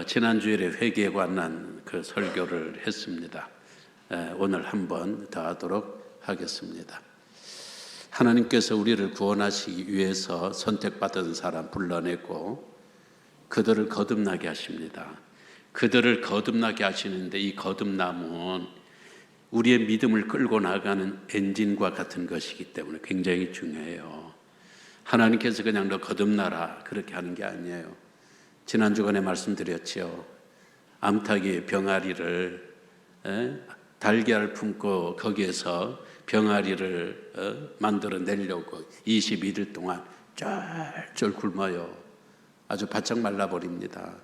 지난 주일에 회개에 관한 그 설교를 했습니다. 오늘 한번 더 하도록 하겠습니다. 하나님께서 우리를 구원하시기 위해서 선택받은 사람 불러내고 그들을 거듭나게 하십니다. 그들을 거듭나게 하시는데 이 거듭남은 우리의 믿음을 끌고 나가는 엔진과 같은 것이기 때문에 굉장히 중요해요. 하나님께서 그냥 너 거듭나라 그렇게 하는 게 아니에요. 지난 주간에 말씀드렸죠. 암탉이 병아리를 달걀을 품고 거기에서 병아리를 만들어내려고 21일 동안 쫄쫄 굶어요. 아주 바짝 말라버립니다.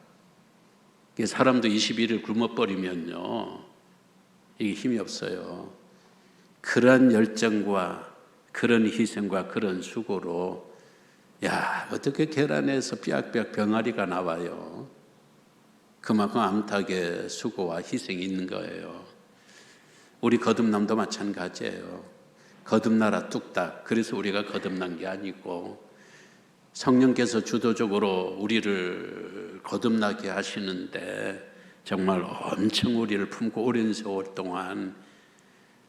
사람도 21일 굶어버리면요 이게 힘이 없어요. 그런 열정과 그런 희생과 그런 수고로 야, 어떻게 계란에서 삐약삐약 병아리가 나와요? 그만큼 암탉의 수고와 희생이 있는 거예요. 우리 거듭남도 마찬가지예요. 거듭나라 뚝딱. 그래서 우리가 거듭난 게 아니고 성령께서 주도적으로 우리를 거듭나게 하시는데 정말 엄청 우리를 품고 오랜 세월 동안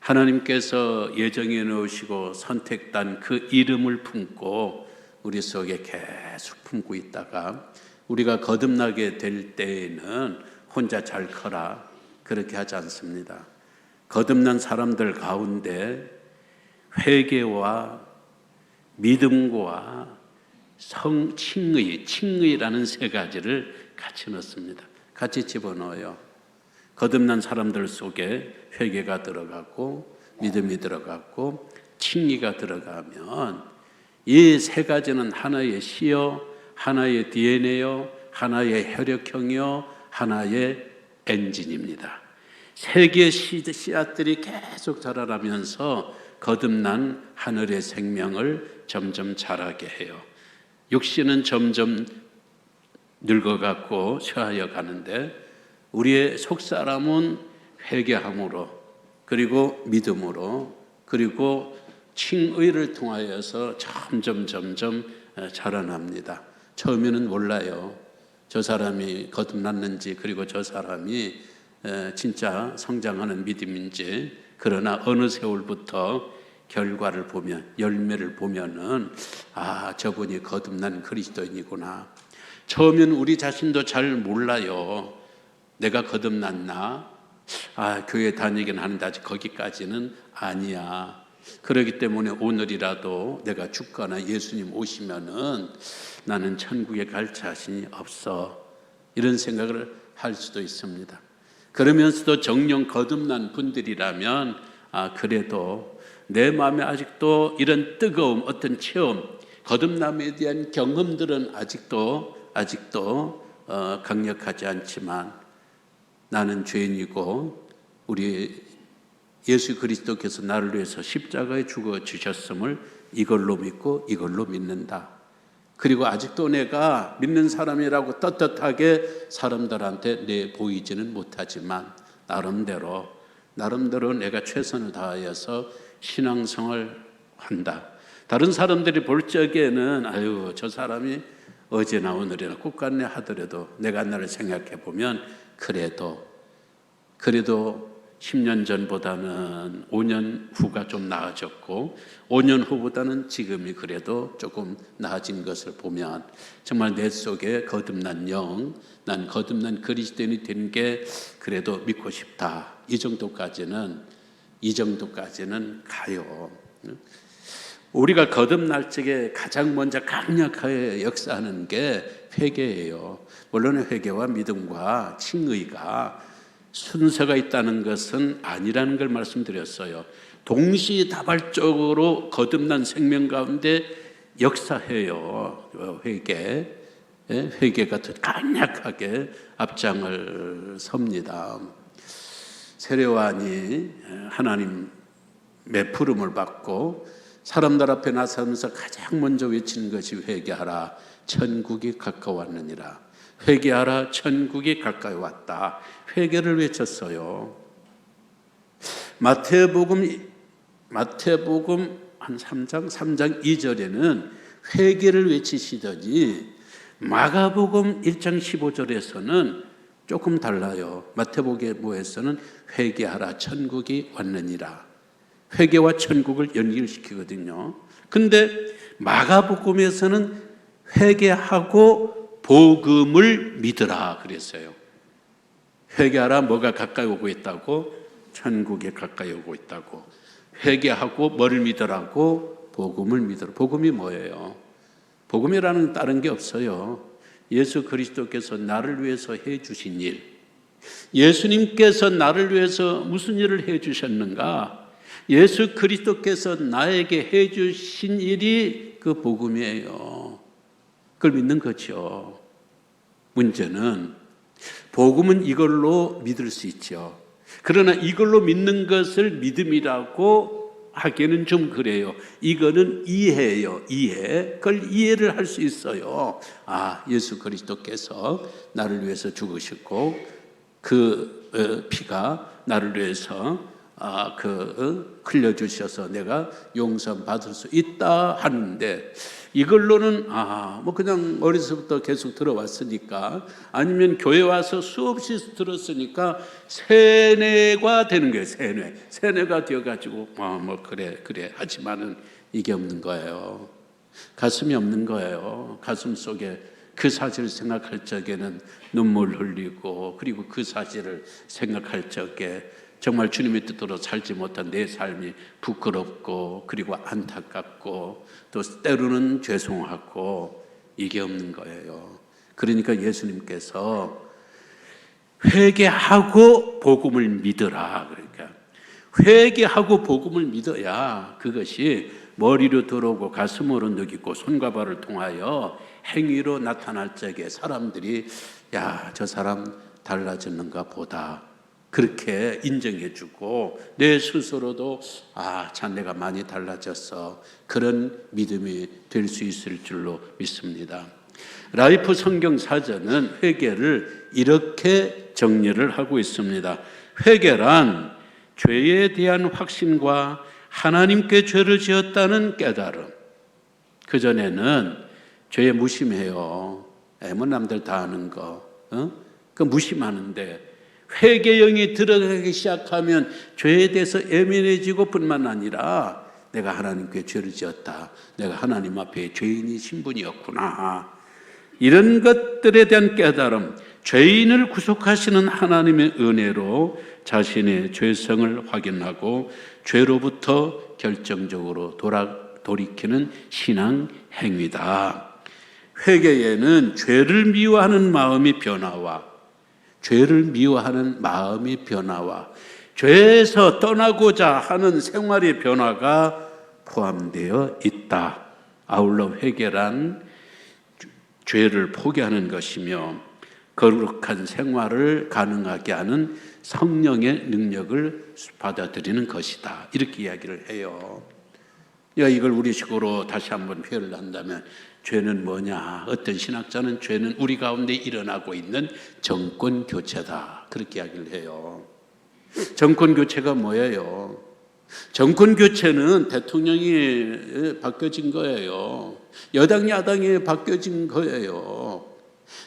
하나님께서 예정해 놓으시고 선택한 그 이름을 품고 우리 속에 계속 품고 있다가 우리가 거듭나게 될 때에는 혼자 잘 커라 그렇게 하지 않습니다. 거듭난 사람들 가운데 회개와 믿음과 칭의라는 세 가지를 같이 넣습니다. 같이 집어넣어요. 거듭난 사람들 속에 회개가 들어가고 믿음이 들어가고 칭의가 들어가면 이 세 가지는 하나의 씨요, 하나의 DNA요, 하나의 혈액형이요, 하나의 엔진입니다. 세 개의 씨앗들이 계속 자라나면서 거듭난 하늘의 생명을 점점 자라게 해요. 육신은 점점 늙어가고 쇠하여 가는데 우리의 속사람은 회개함으로 그리고 믿음으로 그리고 칭의를 통하여서 점점 자라납니다. 처음에는 몰라요. 저 사람이 거듭났는지 그리고 저 사람이 진짜 성장하는 믿음인지. 그러나 어느 세월부터 결과를 보면 열매를 보면은 아 저분이 거듭난 그리스도인이구나. 처음에는 우리 자신도 잘 몰라요. 내가 거듭났나? 아 교회 다니긴 하는데 아직 거기까지는 아니야. 그렇기 때문에 오늘이라도 내가 죽거나 예수님 오시면은 나는 천국에 갈 자신이 없어. 이런 생각을 할 수도 있습니다. 그러면서도 정령 거듭난 분들이라면 아 그래도 내 마음에 아직도 이런 뜨거움, 어떤 체험, 거듭남에 대한 경험들은 아직도 강력하지 않지만 나는 죄인이고 우리 예수 그리스도께서 나를 위해서 십자가에 죽어 주셨음을 이걸로 믿고 이걸로 믿는다. 그리고 아직도 내가 믿는 사람이라고 떳떳하게 사람들한테 내 보이지는 못하지만 나름대로 내가 최선을 다하여서 신앙생활을 한다. 다른 사람들이 볼 적에는 아유 저 사람이 어제나 오늘이나 똑같네 하더라도 내가 나를 생각해 보면 그래도 10년 전보다는 5년 후가 좀 나아졌고 5년 후보다는 지금이 그래도 조금 나아진 것을 보면 정말 내 속에 거듭난 영, 난 거듭난 그리스도인이 된 게 그래도 믿고 싶다. 이 정도까지는 가요. 우리가 거듭날 적에 가장 먼저 강력하게 역사하는 게 회개예요. 물론 회개와 믿음과 칭의가 순서가 있다는 것은 아니라는 걸 말씀드렸어요. 동시다발적으로 거듭난 생명 가운데 역사해요. 회개가 더 강력하게 앞장을 섭니다. 세례요한이 하나님의 부름을 받고 사람들 앞에 나서면서 가장 먼저 외치는 것이 회개하라, 천국이 가까웠느니라. 회개하라, 천국이 가까이 왔다. 회개를 외쳤어요. 마태복음 한 3장 2절에는 회개를 외치시더니 마가복음 1장 15절에서는 조금 달라요. 마태복음에서는 회개하라, 천국이 왔느니라. 회개와 천국을 연결시키거든요. 근데 마가복음에서는 회개하고 복음을 믿으라 그랬어요. 회개하라, 뭐가 가까이 오고 있다고? 천국에 가까이 오고 있다고. 회개하고 뭐를 믿으라고? 복음을 믿으라. 복음이 뭐예요? 복음이라는 다른 게 없어요. 예수 그리스도께서 나를 위해서 해주신 일, 예수님께서 나를 위해서 무슨 일을 해주셨는가? 예수 그리스도께서 나에게 해주신 일이 그 복음이에요. 그걸 믿는 거죠. 문제는 복음은 이걸로 믿을 수 있죠. 그러나 이걸로 믿는 것을 믿음이라고 하기는 좀 그래요. 이거는 이해예요. 이해. 그걸 이해를 할 수 있어요. 아, 예수 그리스도께서 나를 위해서 죽으셨고 그 피가 나를 위해서 흘려주셔서 내가 용서 받을 수 있다 하는데, 이걸로는 뭐 그냥 어려서부터 계속 들어왔으니까, 아니면 교회 와서 수없이 들었으니까 세뇌가 되는 거예요. 세뇌가 되어가지고 뭐 그래 하지만은 이게 없는 거예요. 가슴이 없는 거예요. 가슴 속에 그 사실을 생각할 적에는 눈물 흘리고, 그리고 그 사실을 생각할 적에 정말 주님의 뜻대로 살지 못한 내 삶이 부끄럽고, 그리고 안타깝고, 또 때로는 죄송하고, 이게 없는 거예요. 그러니까 예수님께서 회개하고 복음을 믿으라. 그러니까 회개하고 복음을 믿어야 그것이 머리로 들어오고 가슴으로 느끼고 손과 발을 통하여 행위로 나타날 적에 사람들이 야, 저 사람 달라졌는가 보다, 그렇게 인정해주고, 내 스스로도 참 내가 많이 달라졌어, 그런 믿음이 될 수 있을 줄로 믿습니다. 라이프 성경 사전은 회개를 이렇게 정리를 하고 있습니다. 회개란 죄에 대한 확신과 하나님께 죄를 지었다는 깨달음. 그전에는 죄에 무심해요. 뭐 남들 다 아는 거, 그 무심하는데, 회개형이 들어가기 시작하면 죄에 대해서 예민해지고 뿐만 아니라 내가 하나님께 죄를 지었다, 내가 하나님 앞에 죄인이 신분이었구나, 이런 것들에 대한 깨달음, 죄인을 구속하시는 하나님의 은혜로 자신의 죄성을 확인하고 죄로부터 결정적으로 돌이키는 신앙 행위다. 회개에는 죄를 미워하는 마음의 변화와 죄에서 떠나고자 하는 생활의 변화가 포함되어 있다. 아울러 회개란 죄를 포기하는 것이며 거룩한 생활을 가능하게 하는 성령의 능력을 받아들이는 것이다. 이렇게 이야기를 해요. 이걸 우리식으로 다시 한번 표현을 한다면, 죄는 뭐냐? 어떤 신학자는 죄는 우리 가운데 일어나고 있는 정권 교체다, 그렇게 이야기를 해요. 정권 교체가 뭐예요? 정권 교체는 대통령이 바뀌어진 거예요. 여당 야당이 바뀌어진 거예요.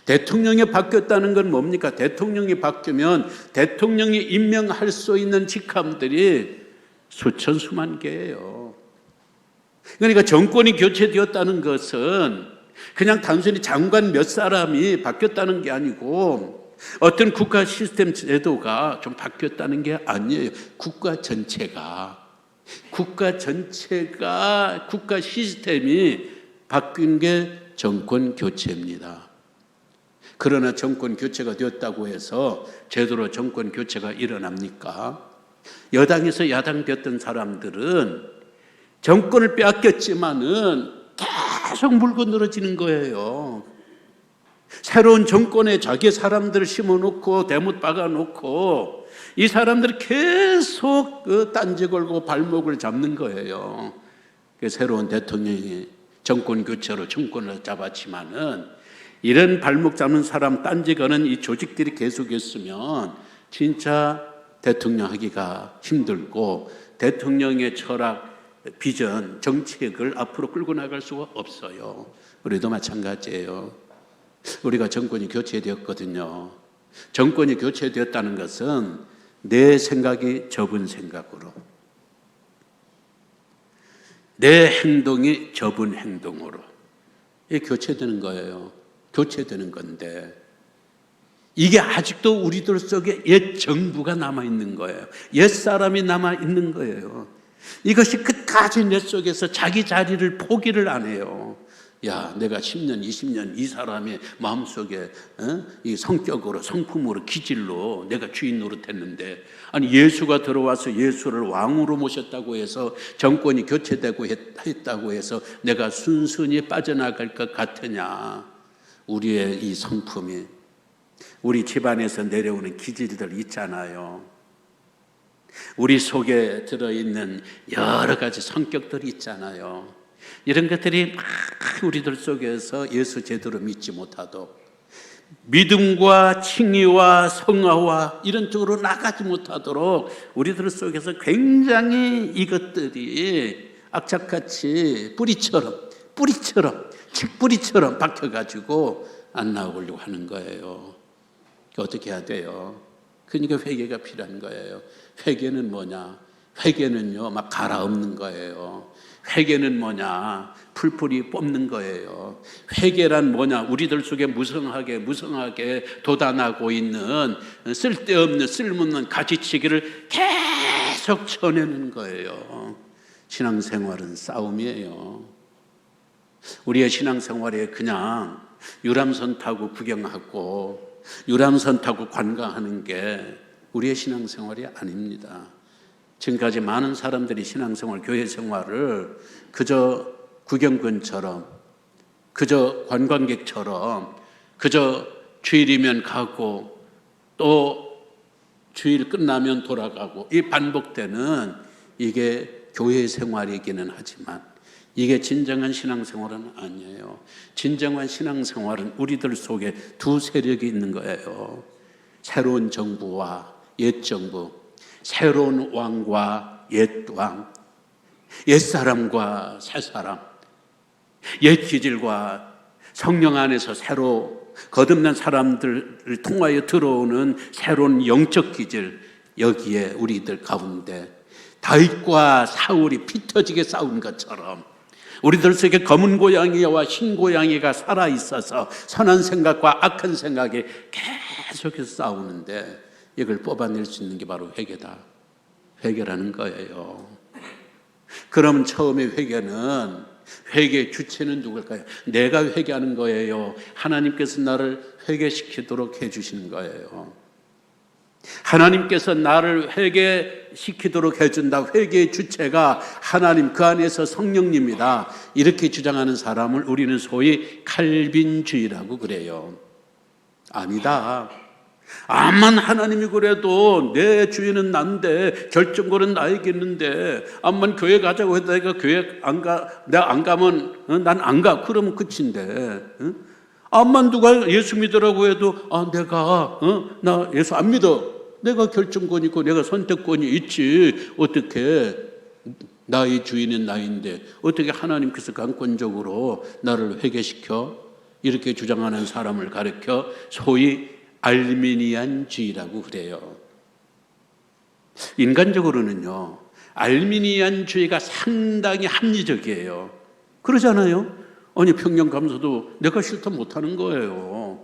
대통령이 바뀌었다는 건 뭡니까? 대통령이 바뀌면 대통령이 임명할 수 있는 직함들이 수천 수만 개예요. 그러니까 정권이 교체되었다는 것은 그냥 단순히 장관 몇 사람이 바뀌었다는 게 아니고, 어떤 국가 시스템 제도가 좀 바뀌었다는 게 아니에요. 국가 전체가 국가 시스템이 바뀐 게 정권 교체입니다. 그러나 정권 교체가 되었다고 해서 제대로 정권 교체가 일어납니까? 여당에서 야당 됐던 사람들은 정권을 빼앗겼지만은 계속 물고 늘어지는 거예요. 새로운 정권에 자기 사람들을 심어놓고 대못 박아놓고 이 사람들이 계속 딴지 걸고 발목을 잡는 거예요. 새로운 대통령이 정권 교체로 정권을 잡았지만은 이런 발목 잡는 사람, 딴지 거는 이 조직들이 계속했으면 진짜 대통령 하기가 힘들고 대통령의 철학, 비전, 정책을 앞으로 끌고 나갈 수가 없어요. 우리도 마찬가지예요. 우리가 정권이 교체되었거든요. 정권이 교체되었다는 것은 내 생각이 접은 생각으로, 내 행동이 접은 행동으로 이게 교체되는 거예요. 교체되는 건데 이게 아직도 우리들 속에 옛 정부가 남아있는 거예요. 옛 사람이 남아있는 거예요. 이것이 끝까지 내 속에서 자기 자리를 포기를 안 해요. 야, 내가 10년, 20년 이 사람의 마음속에 이 성격으로, 성품으로, 기질로 내가 주인 노릇했는데, 아니 예수가 들어와서 예수를 왕으로 모셨다고 해서 정권이 교체되고 했다고 해서 내가 순순히 빠져나갈 것 같으냐. 우리의 이 성품이, 우리 집안에서 내려오는 기질들 있잖아요. 우리 속에 들어있는 여러 가지 성격들이 있잖아요. 이런 것들이 막 우리들 속에서 예수 제대로 믿지 못하도록, 믿음과 칭의와 성화와 이런 쪽으로 나가지 못하도록 우리들 속에서 굉장히 이것들이 악착같이 뿌리처럼 칡뿌리처럼 박혀가지고 안 나오려고 하는 거예요. 어떻게 해야 돼요? 그러니까 회개가 필요한 거예요. 회개는 뭐냐? 회개는요, 막 갈아엎는 거예요. 회개는 뭐냐? 풀풀이 뽑는 거예요. 회개란 뭐냐? 우리들 속에 무성하게 돋아나고 있는 쓸데없는, 쓸모없는 가지치기를 계속 쳐내는 거예요. 신앙생활은 싸움이에요. 우리의 신앙생활에 그냥 유람선 타고 구경하고 유람선 타고 관광하는 게 우리의 신앙생활이 아닙니다. 지금까지 많은 사람들이 신앙생활, 교회생활을 그저 구경꾼처럼, 그저 관광객처럼, 그저 주일이면 가고 또 주일 끝나면 돌아가고, 이 반복되는 이게 교회생활이기는 하지만 이게 진정한 신앙생활은 아니에요. 진정한 신앙생활은 우리들 속에 두 세력이 있는 거예요. 새로운 정부와 옛 정부, 새로운 왕과 옛 왕, 옛 사람과 새 사람, 옛 기질과 성령 안에서 새로 거듭난 사람들을 통하여 들어오는 새로운 영적 기질, 여기에 우리들 가운데 다윗과 사울이 피 터지게 싸운 것처럼 우리들 속에 검은 고양이와 흰 고양이가 살아있어서 선한 생각과 악한 생각이 계속해서 싸우는데 이걸 뽑아낼 수 있는 게 바로 회개다. 회개라는 거예요. 그럼 처음에 회개의 주체는 누굴까요? 내가 회개하는 거예요. 하나님께서 나를 회개시키도록 해주시는 거예요. 하나님께서 나를 회개시키도록 해준다. 회개의 주체가 하나님, 그 안에서 성령님이다. 이렇게 주장하는 사람을 우리는 소위 칼빈주의라고 그래요. 아니다. 암만 하나님이 그래도 내 주인은 난데 결정권은 나에게 있는데, 암만 교회 가자고 해도 내가 교회 안 가, 내가 안 가면 난 안 가. 그러면 끝인데, 암만 누가 예수 믿으라고 해도 나 예수 안 믿어. 내가 결정권이 있고 내가 선택권이 있지. 어떻게 나의 주인은 나인데 어떻게 하나님께서 강권적으로 나를 회개시켜? 이렇게 주장하는 사람을 가르쳐 소위 알미니안주의라고 그래요. 인간적으로는요, 알미니안주의가 상당히 합리적이에요. 그러잖아요. 아니 평양 감사도 내가 싫다 못하는 거예요.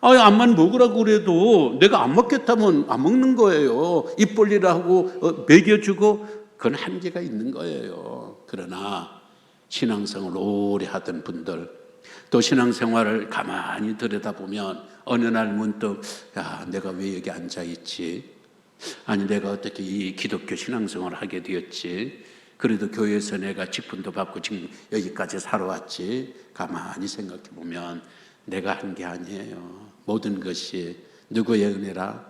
암만 먹으라고 그래도 내가 안 먹겠다면 안 먹는 거예요. 입 벌리라고 먹여주고, 그건 한계가 있는 거예요. 그러나 신앙생활을 오래 하던 분들, 또 신앙생활을 가만히 들여다보면 어느 날 문득 내가 왜 여기 앉아있지? 아니 내가 어떻게 이 기독교 신앙생활을 하게 되었지? 그래도 교회에서 내가 직분도 받고 지금 여기까지 살아왔지? 가만히 생각해 보면 내가 한 게 아니에요. 모든 것이 누구의 은혜라?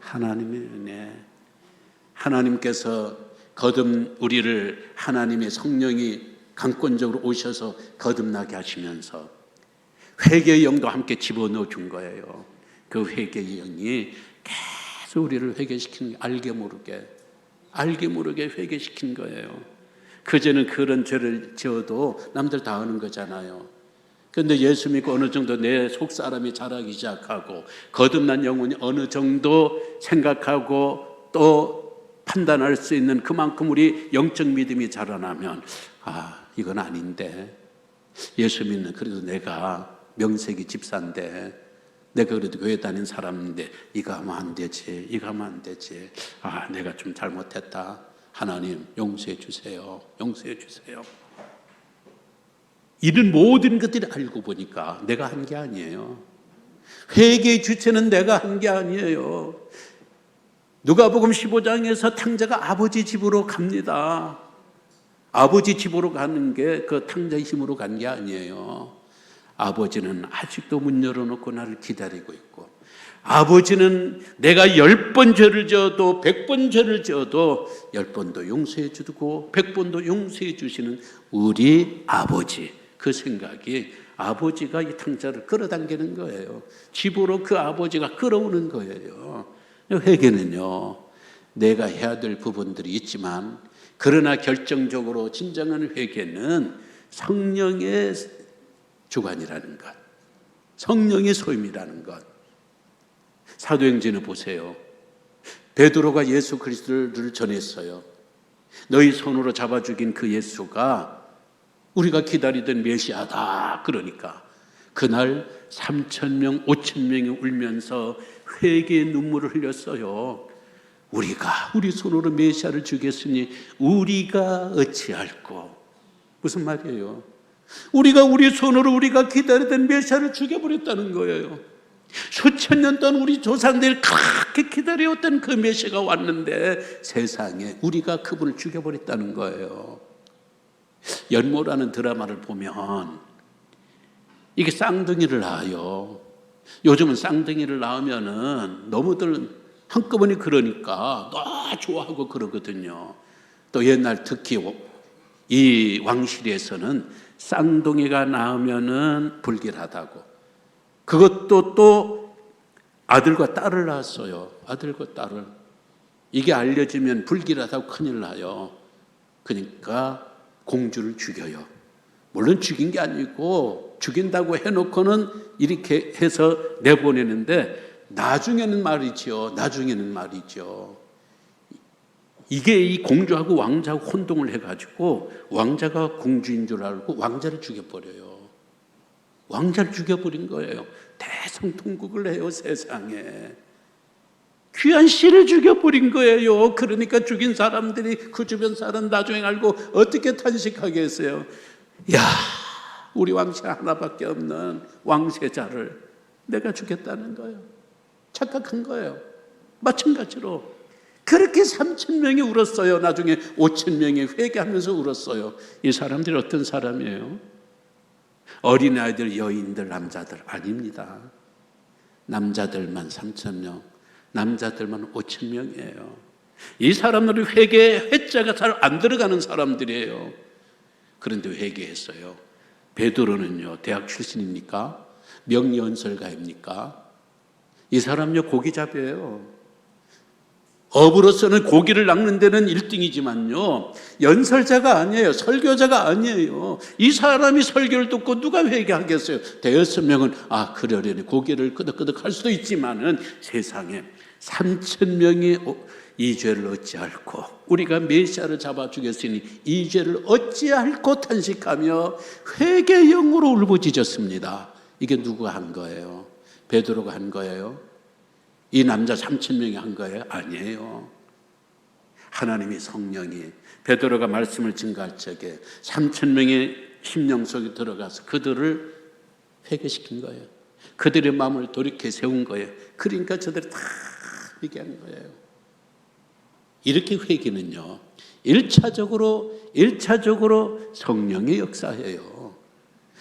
하나님의 은혜. 하나님께서 거듭 우리를 하나님의 성령이 강권적으로 오셔서 거듭나게 하시면서 회개의 영도 함께 집어넣어 준 거예요. 그 회개의 영이 계속 우리를 회개시키는, 알게 모르게 회개시킨 거예요. 그전에는 그런 죄를 지어도 남들 다 하는 거잖아요. 그런데 예수 믿고 어느 정도 내 속사람이 자라기 시작하고 거듭난 영혼이 어느 정도 생각하고 또 판단할 수 있는 그만큼 우리 영적 믿음이 자라나면, 이건 아닌데, 예수 믿는, 그래도 내가 명색이 집사인데, 내가 그래도 교회 다닌 사람인데 이거 하면 안 되지, 이거 하면 안 되지, 내가 좀 잘못했다, 하나님 용서해 주세요, 용서해 주세요. 이런 모든 것들을 알고 보니까 내가 한 게 아니에요. 회개의 주체는 내가 한 게 아니에요. 누가복음 15장에서 탕자가 아버지 집으로 갑니다. 아버지 집으로 가는 게 그 탕자의 힘으로 간 게 아니에요. 아버지는 아직도 문 열어놓고 나를 기다리고 있고, 아버지는 내가 10번 죄를 지어도 100번 죄를 지어도 10번도 용서해 주고 100번도 용서해 주시는 우리 아버지, 그 생각이 아버지가 이 탕자를 끌어당기는 거예요. 집으로 그 아버지가 끌어오는 거예요. 회개는요, 내가 해야 될 부분들이 있지만, 그러나 결정적으로 진정한 회개는 성령의 주관이라는 것, 성령의 소임이라는 것. 사도행전을 보세요. 베드로가 예수 그리스도를 전했어요. 너희 손으로 잡아 죽인 그 예수가 우리가 기다리던 메시아다. 그러니까 그날 3,000명, 5,000명이 울면서 회개의 눈물을 흘렸어요. 우리가 우리 손으로 메시아를 죽였으니 우리가 어찌할꼬. 무슨 말이에요? 우리가 우리 손으로 우리가 기다리던 메시아를 죽여버렸다는 거예요. 수천 년 동안 우리 조상들이 그렇게 기다려왔던 그 메시아가 왔는데 세상에 우리가 그분을 죽여버렸다는 거예요. 연모라는 드라마를 보면 이게 쌍둥이를 낳아요. 요즘은 쌍둥이를 낳으면은 너무들 한꺼번에 그러니까 너무 좋아하고 그러거든요. 또 옛날 특히 이 왕실에서는 쌍둥이가 낳으면은 불길하다고. 그것도 또 아들과 딸을 낳았어요. 아들과 딸을. 이게 알려지면 불길하다고 큰일 나요. 그러니까 공주를 죽여요. 물론 죽인 게 아니고 죽인다고 해놓고는 이렇게 해서 내보내는데 나중에는 말이죠. 이게 이 공주하고 왕자하고 혼동을 해가지고 왕자가 공주인 줄 알고 왕자를 죽여버려요. 왕자를 죽여버린 거예요. 대성통곡을 해요, 세상에. 귀한 씨를 죽여버린 거예요. 그러니까 죽인 사람들이 그 주변 사람 나중에 알고 어떻게 탄식하겠어요. 야, 우리 왕씨 하나밖에 없는 왕세자를 내가 죽였다는 거예요. 착각한 거예요. 마찬가지로 그렇게 3,000명이 울었어요. 나중에 5,000명이 회개하면서 울었어요. 이 사람들이 어떤 사람이에요? 어린아이들, 여인들, 남자들 아닙니다. 남자들만 3,000명, 남자들만 5,000명이에요. 이 사람들은 회개 회자가 잘 안 들어가는 사람들이에요. 그런데 회개했어요. 베드로는요, 대학 출신입니까? 명예연설가입니까? 이 사람요, 고기잡이에요. 업으로서는 고기를 낚는 데는 1등이지만요, 연설자가 아니에요. 설교자가 아니에요. 이 사람이 설교를 듣고 누가 회개하겠어요? 대여섯 명은 그러려니 고기를 끄덕끄덕 할 수도 있지만은 세상에 3,000명이 이 죄를 어찌할꼬, 우리가 메시아를 잡아 죽였으니 이 죄를 어찌할꼬 탄식하며 회개의 영으로 울부짖었습니다. 이게 누가 한 거예요? 베드로가 한 거예요? 이 남자 3,000명이 한 거예요? 아니에요. 하나님이 성령이 베드로가 말씀을 증거할 적에 3,000명의 심령 속에 들어가서 그들을 회개시킨 거예요. 그들의 마음을 돌이켜 세운 거예요. 그러니까 저들이 다 회개한 거예요. 이렇게 회개는요, 1차적으로 성령의 역사예요.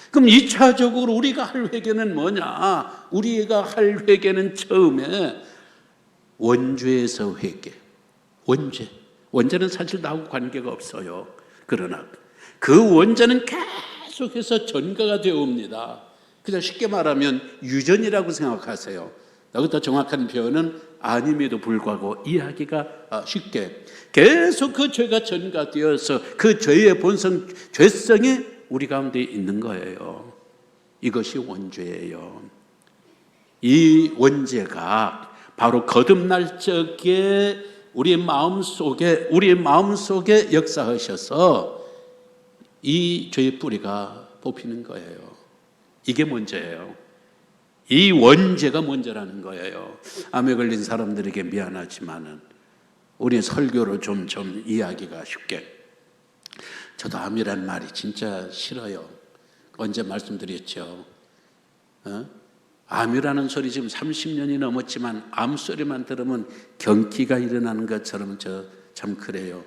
그럼 2차적으로 우리가 할 회개는 뭐냐? 우리가 할 회개는 처음에 원죄에서 회개. 원죄는 사실 나하고 관계가 없어요. 그러나 그 원죄는 계속해서 전가가 되어 옵니다. 그냥 쉽게 말하면 유전이라고 생각하세요. 여기다 정확한 표현은 아님에도 불구하고 이해하기가 쉽게 계속 그 죄가 전가되어서 그 죄의 본성, 죄성이 우리 가운데 있는 거예요. 이것이 원죄예요. 이 원죄가 바로 거듭날 적에 우리의 마음속에 역사하셔서 이 죄의 뿌리가 뽑히는 거예요. 이게 문제예요. 이 원죄가 문제라는 거예요. 암에 걸린 사람들에게 미안하지만은 우리 설교로 좀 이해하기가 쉽게, 저도 암이란 말이 진짜 싫어요. 언제 말씀드렸죠. 암이라는 소리 지금 30년이 넘었지만 암 소리만 들으면 경기가 일어나는 것처럼 참 그래요.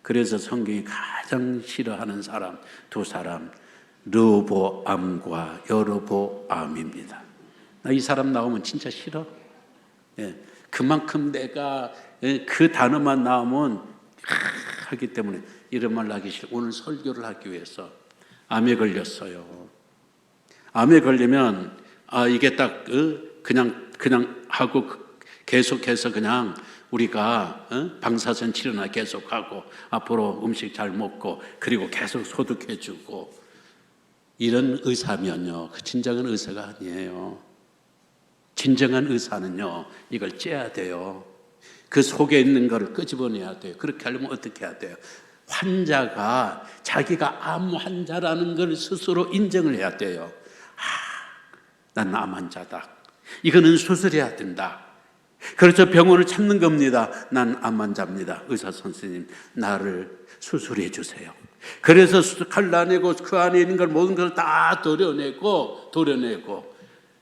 그래서 성경이 가장 싫어하는 사람 두 사람, 르보암과 여로보암입니다. 나 이 사람 나오면 진짜 싫어. 그만큼 내가 그 단어만 나오면 하기 때문에 이런 말 하기 싫어. 오늘 설교를 하기 위해서 암에 걸렸어요. 암에 걸리면 이게 딱 그냥 하고 계속해서 그냥 우리가 방사선 치료나 계속하고 앞으로 음식 잘 먹고 그리고 계속 소독해주고 이런 의사면요, 그 진정한 의사가 아니에요. 진정한 의사는요, 이걸 째야 돼요. 그 속에 있는 거를 끄집어내야 돼요. 그렇게 하려면 어떻게 해야 돼요? 환자가 자기가 암 환자라는 걸 스스로 인정을 해야 돼요. 난 암 환자다. 이거는 수술해야 된다. 그래서 병원을 찾는 겁니다. 난 암 환자입니다. 의사 선생님, 나를 수술해 주세요. 그래서 갈라내고 그 안에 있는 걸 모든 걸 다 도려내고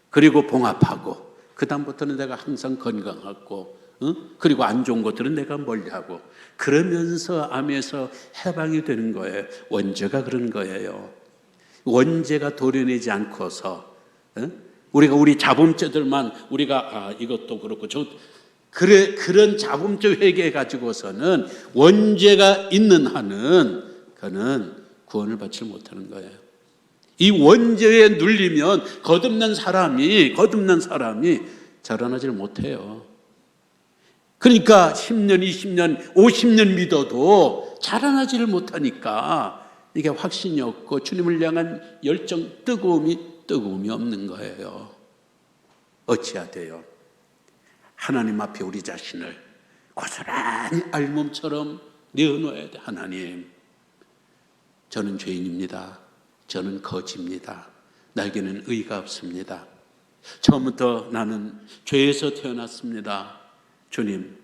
그리고 봉합하고 그 다음부터는 내가 항상 건강하고 그리고 안 좋은 것들은 내가 멀리하고 그러면서 암에서 해방이 되는 거예요. 원죄가 그런 거예요. 원죄가 도려내지 않고서 우리가 우리 자범죄들만 우리가 이것도 그렇고 그런 자범죄 회개해 가지고서는 원죄가 있는 한은 그는 구원을 받지 못하는 거예요. 이 원죄에 눌리면 거듭난 사람이 자라나질 못해요. 그러니까 10년, 20년, 50년 믿어도 자라나지를 못하니까 이게 확신이 없고 주님을 향한 열정, 뜨거움이 없는 거예요. 어찌해야 돼요? 하나님 앞에 우리 자신을 고스란히 알몸처럼 내어놓아야 돼. 하나님, 저는 죄인입니다. 저는 거지입니다. 나에게는 의가 없습니다. 처음부터 나는 죄에서 태어났습니다. 주님,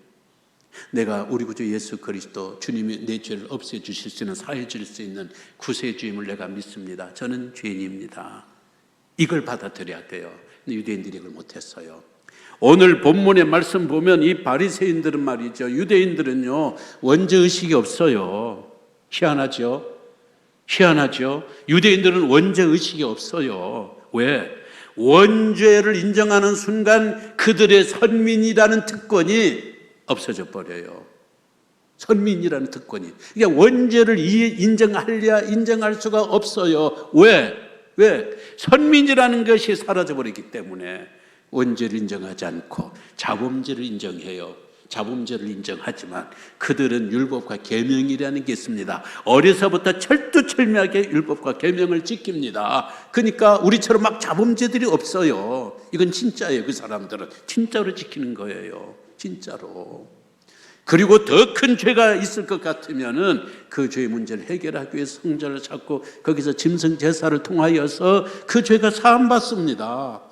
내가 우리 구주 예수 그리스도 주님이 내 죄를 없애주실 수 있는, 사해 줄 수 있는 구세주임을 내가 믿습니다. 저는 죄인입니다. 이걸 받아들여야 돼요. 근데 유대인들이 이걸 못했어요. 오늘 본문의 말씀 보면 이 바리새인들은 말이죠, 유대인들은요 원죄의식이 없어요. 희한하죠? 유대인들은 원죄의식이 없어요. 왜? 원죄를 인정하는 순간 그들의 선민이라는 특권이 없어져 버려요. 선민이라는 특권이. 그러니까 원죄를 인정할 수가 없어요. 왜? 선민이라는 것이 사라져버리기 때문에 원죄를 인정하지 않고 자범죄를 인정해요. 자범죄를 인정하지만 그들은 율법과 계명이라는 게 있습니다. 어려서부터 철두철미하게 율법과 계명을 지킵니다. 그러니까 우리처럼 막 자범죄들이 없어요. 이건 진짜예요. 그 사람들은 진짜로 지키는 거예요. 진짜로. 그리고 더 큰 죄가 있을 것 같으면은 그 죄의 문제를 해결하기 위해서 성전을 찾고 거기서 짐승 제사를 통하여서 그 죄가 사함받습니다.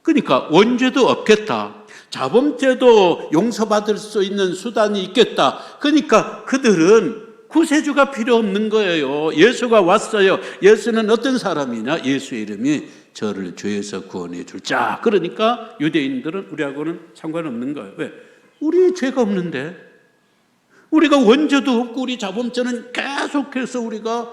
그러니까 원죄도 없겠다. 자범죄도 용서받을 수 있는 수단이 있겠다. 그러니까 그들은 구세주가 필요 없는 거예요. 예수가 왔어요. 예수는 어떤 사람이냐? 예수의 이름이 저를 죄에서 구원해 줄 자. 그러니까 유대인들은 우리하고는 상관없는 거예요. 왜? 우리 죄가 없는데. 우리가 원죄도 없고 우리 자범죄는 계속해서 우리가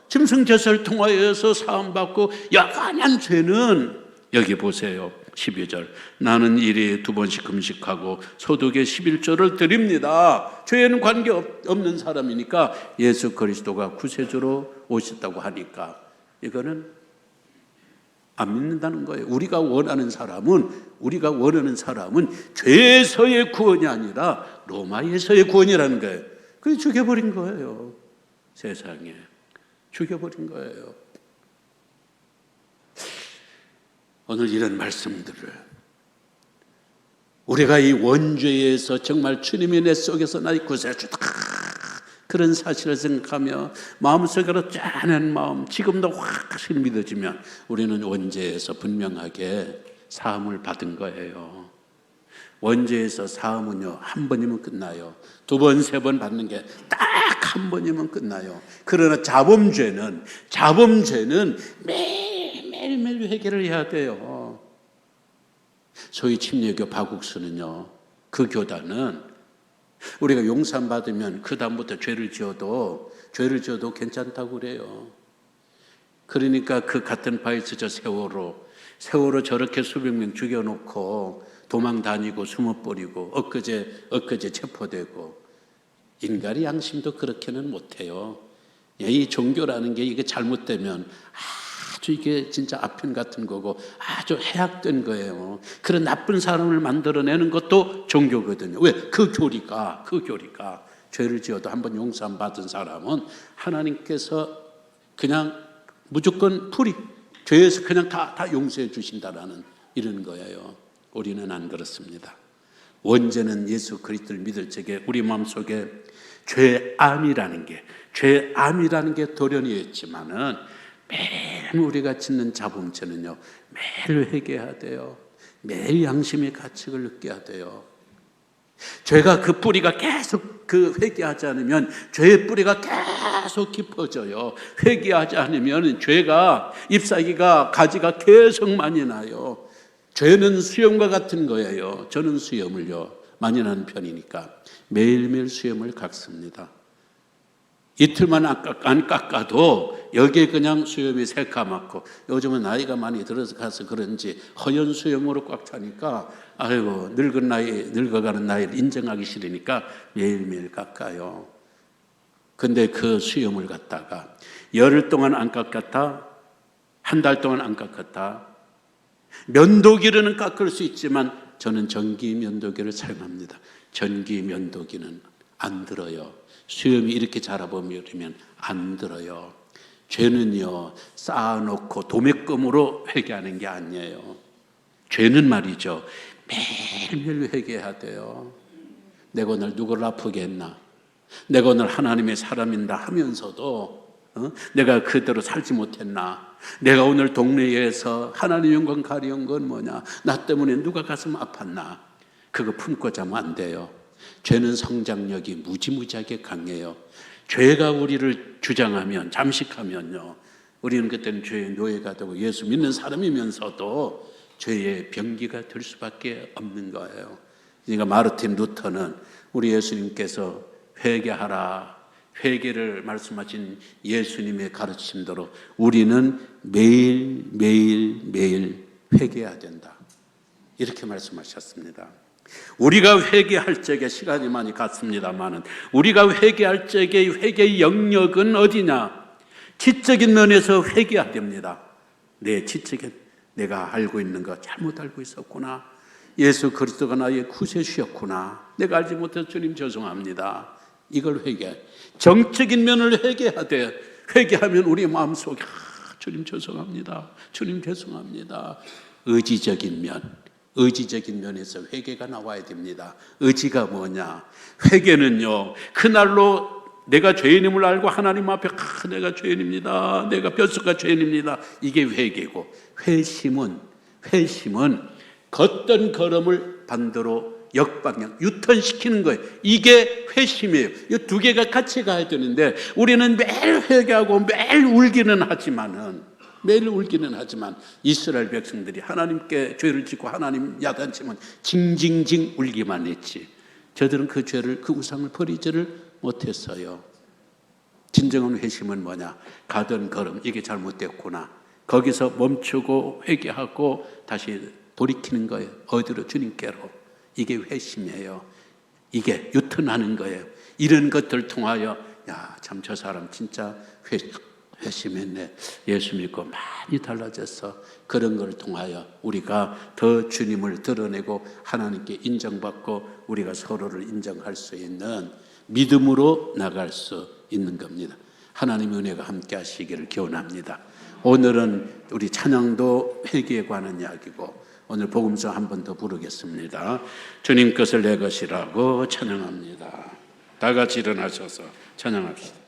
짐승 제사를 통하여서 사함받고 야간한 죄는 여기 보세요. 12절 나는 일에 2번씩 금식하고 소득의 11조를 드립니다. 죄에는 관계없는 사람이니까 예수 그리스도가 구세주로 오셨다고 하니까 이거는 안 믿는다는 거예요. 우리가 원하는 사람은 죄에서의 구원이 아니라 로마에서의 구원이라는 거예요. 그래서 죽여버린 거예요. 세상에 죽여버린 거예요. 오늘 이런 말씀들을 우리가 이 원죄에서 정말 주님이 내 속에서 나의 구세주다 그런 사실을 생각하며 마음속으로 짠한 마음 지금도 확실히 믿어지면 우리는 원죄에서 분명하게 사함을 받은 거예요. 원죄에서 사함은요 1번이면 끝나요. 2번, 3번 받는 게 딱 1번이면 끝나요. 그러나 자범죄는 매일매일 회개를 해야 돼요. 소위 침례교 바국수는요, 그 교단은 우리가 용산 받으면 그 다음부터 죄를 지어도 괜찮다고 그래요. 그러니까 그 같은 파이스저 세월호 저렇게 수백 명 죽여놓고 도망 다니고 숨어버리고 엊그제 체포되고 인간의 양심도 그렇게는 못해요. 이 종교라는 게 이게 잘못되면 아주 이게 진짜 아편 같은 거고 아주 해악된 거예요. 그런 나쁜 사람을 만들어내는 것도 종교거든요. 왜? 그 교리가 죄를 지어도 한번 용서함 받은 사람은 하나님께서 그냥 무조건 죄에서 그냥 다 용서해 주신다라는 이런 거예요. 우리는 안 그렇습니다. 원죄는 예수 그리스도를 믿을 적에 우리 마음속에 죄암이라는 게 도련이 있지만은 매일 우리가 짓는 자범죄는요 매일 회개해야 돼요. 매일 양심의 가책을 느껴야 돼요. 죄가 그 뿌리가 계속 회개하지 않으면 죄의 뿌리가 계속 깊어져요. 회개하지 않으면 죄가 잎사귀가 가지가 계속 많이 나요. 죄는 수염과 같은 거예요. 저는 수염을요 많이 나는 편이니까 매일매일 수염을 깎습니다. 이틀만 안 깎아도 여기에 그냥 수염이 새까맣고 요즘은 나이가 많이 들어서 그런지 허연 수염으로 꽉 차니까 아이고 늙어가는 나이를 인정하기 싫으니까 매일매일 깎아요. 근데 그 수염을 갖다가 열흘 동안 안 깎았다, 한 달 동안 안 깎았다. 면도기로는 깎을 수 있지만 저는 전기 면도기를 사용합니다. 전기 면도기는 안 들어요. 수염이 이렇게 자라버리면 안 들어요. 죄는요 쌓아놓고 도매금으로 회개하는 게 아니에요. 죄는 말이죠 매일매일 회개해야 돼요. 내가 오늘 누구를 아프게 했나, 내가 오늘 하나님의 사람인다 하면서도 내가 그대로 살지 못했나, 내가 오늘 동네에서 하나님 영광 가려운 건 뭐냐, 나 때문에 누가 가슴 아팠나, 그거 품고 자면 안 돼요. 죄는 성장력이 무지무지하게 강해요. 죄가 우리를 주장하면, 잠식하면요 우리는 그때는 죄의 노예가 되고 예수 믿는 사람이면서도 죄의 병기가 될 수밖에 없는 거예요. 그러니까 마르틴 루터는 우리 예수님께서 회개하라, 회개를 말씀하신 예수님의 가르침대로 우리는 매일 회개해야 된다, 이렇게 말씀하셨습니다. 우리가 회개할 적에 시간이 많이 갔습니다만은 우리가 회개할 적에 회개의 영역은 어디냐? 지적인 면에서 회개해야 됩니다. 내 지적인, 내가 알고 있는 거 잘못 알고 있었구나, 예수 그리스도가 나의 구세주였구나, 내가 알지 못해서 주님 죄송합니다, 이걸 회개해. 정적인 면을 회개해야 돼. 회개하면 우리 마음속에 주님 죄송합니다, 주님 죄송합니다. 의지적인 면에서 회개가 나와야 됩니다. 의지가 뭐냐? 회개는요 그날로 내가 죄인임을 알고 하나님 앞에 내가 죄인입니다, 내가 뼛속가 죄인입니다, 이게 회개고, 회심은 걷던 걸음을 반대로 역방향 유턴시키는 거예요. 이게 회심이에요. 이 두 개가 같이 가야 되는데 우리는 매일 회개하고 매일 울기는 하지만 이스라엘 백성들이 하나님께 죄를 짓고 하나님 야단치면 징징징 울기만 했지, 저들은 그 죄를, 그 우상을 버리지를 못했어요. 진정한 회심은 뭐냐? 가던 걸음, 이게 잘못됐구나, 거기서 멈추고 회개하고 다시 돌이키는 거예요. 어디로? 주님께로. 이게 회심이에요. 이게 유턴하는 거예요. 이런 것들 통하여 야, 참 저 사람 진짜 회심했네. 예수 믿고 많이 달라졌어. 그런 걸 통하여 우리가 더 주님을 드러내고 하나님께 인정받고 우리가 서로를 인정할 수 있는 믿음으로 나갈 수 있는 겁니다. 하나님의 은혜가 함께 하시기를 기원합니다. 오늘은 우리 찬양도 회개에 관한 이야기고 오늘 복음서 한 번 더 부르겠습니다. 주님 것을 내 것이라고 찬양합니다. 다 같이 일어나셔서 찬양합시다.